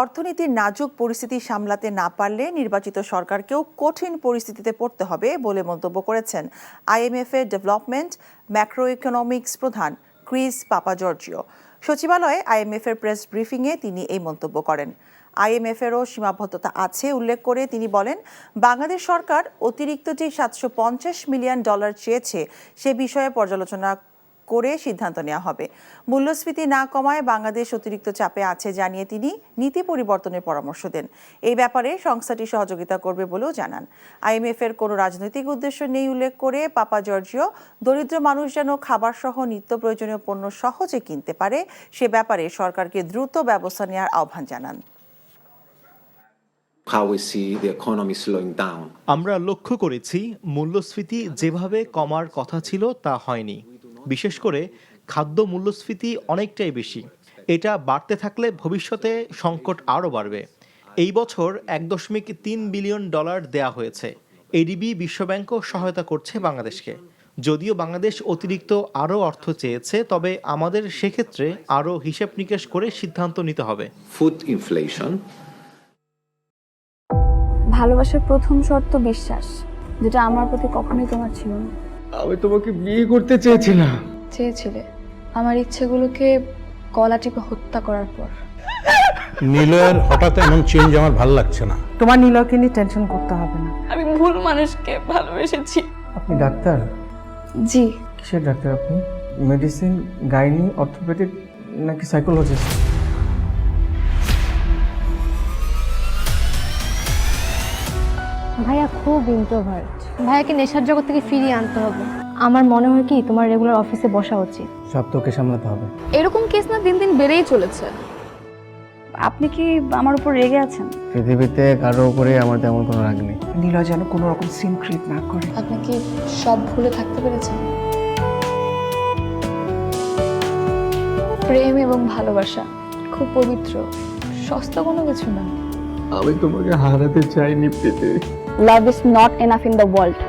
অর্থনীতির নাজুক পরিস্থিতি সামলাতে না পারলে নির্বাচিত সরকারকেও কঠিন পরিস্থিতিতে পড়তে হবে বলে মন্তব্য করেছেন আইএমএফ এর ডেভেলপমেন্ট ম্যাক্রো ইকোনমিক্স প্রধান ক্রিস পাপাজর্জিও। সচিবালয়ে আইএমএফ এর প্রেস ব্রিফিংয়ে তিনি এই মন্তব্য করেন। আইএমএফেরও সীমাবদ্ধতা আছে উল্লেখ করে তিনি বলেন, বাংলাদেশ সরকার অতিরিক্ত যে $750 মিলিয়ন চেয়েছে সে বিষয়ে পর্যালোচনা করে সিদ্ধান্ত নেওয়া হবে। মূল্যস্ফীতি না কমায় বাংলাদেশ অতিরিক্ত চাপে আছে জানিয়ে তিনি নীতি পরিবর্তনের পরামর্শ দেন। এই ব্যাপারে সংস্থাটি সহযোগিতা করবে বলেও জানান। আইএমএফ এর কোনো রাজনৈতিক উদ্দেশ্য নেই উল্লেখ করে পাপাজর্জিও দরিদ্র মানুষ যেন খাবার সহ নিত্য প্রয়োজনীয় পণ্য সহজে কিনতে পারে সে ব্যাপারে সরকারকে দ্রুত ব্যবস্থা নেওয়ার আহ্বান জানান। আমরা লক্ষ্য করেছি মূল্যস্ফীতি যেভাবে কমার কথা ছিল তা হয়নি। বিশেষ করে খাদ্য মূল্যস্ফীতি অনেকটাই বেশি। এটা বাড়তে থাকলে ভবিষ্যতে সংকট আরও বাড়বে। এই বছর $1.3 বিলিয়ন দেয়া হয়েছে। এডিবি বিশ্বব্যাংকও সহায়তা করছে বাংলাদেশকে। যদিও বাংলাদেশ অতিরিক্ত আরও অর্থ চেয়েছে, তবে আমাদের সেক্ষেত্রে আরও হিসেব নিকেশ করে সিদ্ধান্ত নিতে হবে। Food inflation. ভালোবাসার প্রথম শর্ত বিশ্বাস, যেটা আমার প্রতি কখনোই তোমার ছিল না। আমি তোমাকে বিয়ে করতে চেয়েছিলাম। চেয়েছিলে আমার ইচ্ছেগুলোকে গলা টিপে হত্যা করার পর। নিলয়ের হঠাৎ এমন চেঞ্জ আমার ভালো লাগছে না। তোমার নিলয়কে নিয়ে টেনশন করতে হবে না। আমি ভুল মানুষকে ভালোবেসেছি। আপনি ডাক্তার? জি। কিসের ডাক্তার আপনি? মেডিসিন, গাইনি, অর্থোপেডিক নাকি সাইকোলজিস্ট? ভাইয়া খুব ইন্ট্রোভার্ট। ভাইয়াকে নেশার জগৎ থেকে ফিরিয়ে আনতে হবে। আমার মনে হয় কি তোমার রেগুলার অফিসে বসা উচিত। সব তোকে সামলাতে হবে। এরকম কেস না দিন দিন বেড়েই চলেছে। আপনি কি আমার উপর রেগে আছেন? পৃথিবীতে কারো উপরে আমার তেমন কোনো রাগ নেই। নিলয় যেন কোনো রকম সিন ক্রিয়েট না করে। আপনি কি সব ভুলে থাকতে পেরেছেন? প্রেম এবং ভালোবাসা খুব পবিত্র, সস্তা কোনো কিছু না। আমি তোমাকে হারাতে চাইনি পেতে। Love is not enough in the world.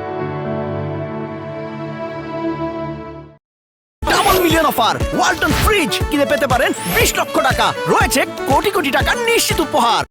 Double million offer Walton fridge কিনে পেতে পারেন 20 লক্ষ টাকা, রয়েছে কোটি কোটি টাকার নিশ্চিত উপহার।